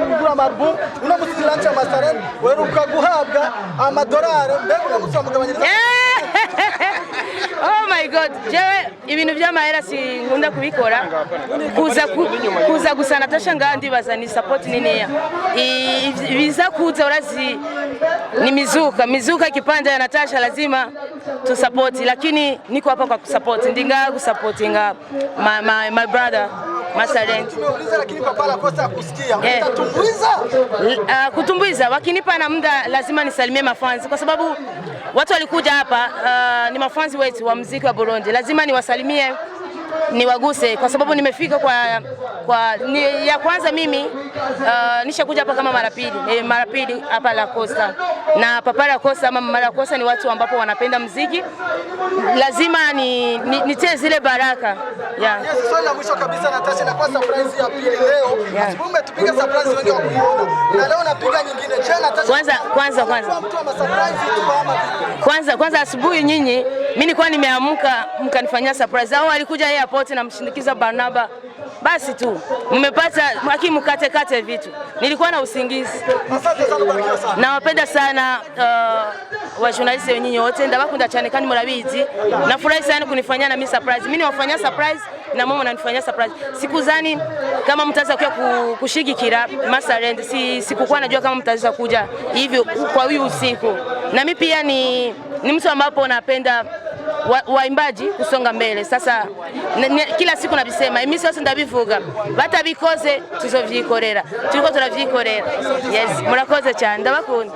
gura album uno musi launch amasaren weruka guhabwa amadolari mbega uno musi mugabanyiriza. Oh my god, jewe ibintu by'amahera sinkunda kubikora. Kuza gusa Natasha ngandi bazani support niniya. Ibiza kuza urazi ni mizuka kipande ya Natasha lazima tu support, lakini niko hapa kwa kusupport, ndinga kusupportinga my brother Masaren. Tumeuliza lakini papa la kosa kusikia. Utatumbuiza? Kutumbuiza wakinipa na muda lazima nisalimie mafanzi kwa sababu watu walikuja hapa ni mafanzi wetu wa muziki wa Burundi. Lazima niwasalimie, niwaguse kwa sababu nimefika ya kwanza mimi nishakuja hapa kama mara pili hapa La Costa. Na papa La Costa ama La Costa ni watu ambapo wanapenda muziki. Lazima nitie zile baraka. Yeah. Yes, swali la mwisho kabisa Natasha, na kwa surprise ya pili leo. Sababu umetupiga surprise wengi wa kuiona. Na leo napiga nyingine. Je, Natasha? Kwanza asubuhi nyinyi mimi nilikuwa nimeamka mkanifanyia surprise. Hao walikuja airport na mshindikiza Barnaba. Basi tu mmepata hakimu kate vitu. Nilikuwa na usingizi. Asante sana, barikiwa sana. Nawapenda sana wa journalist wenyewe wote ndabakunda cyane kandi murabizi. Nafurahi sana kunifanyia na mimi surprise. Mimi niwafanyia surprise na mama ananifanyia surprise. Sikuzani kama mtaanza kushigikira Masaren, sikukuwa najua kama mtaanza kuja hivi kwa huyu usiku. Na mimi pia ni mtu ambapo napenda waimbaji kusonga mbele. Sasa kila siku nabisema mimi sasa ndabivuga batabikoze tuzovyikorera, turiko turavyikorera. Yes, murakoze cyane ndabakunda.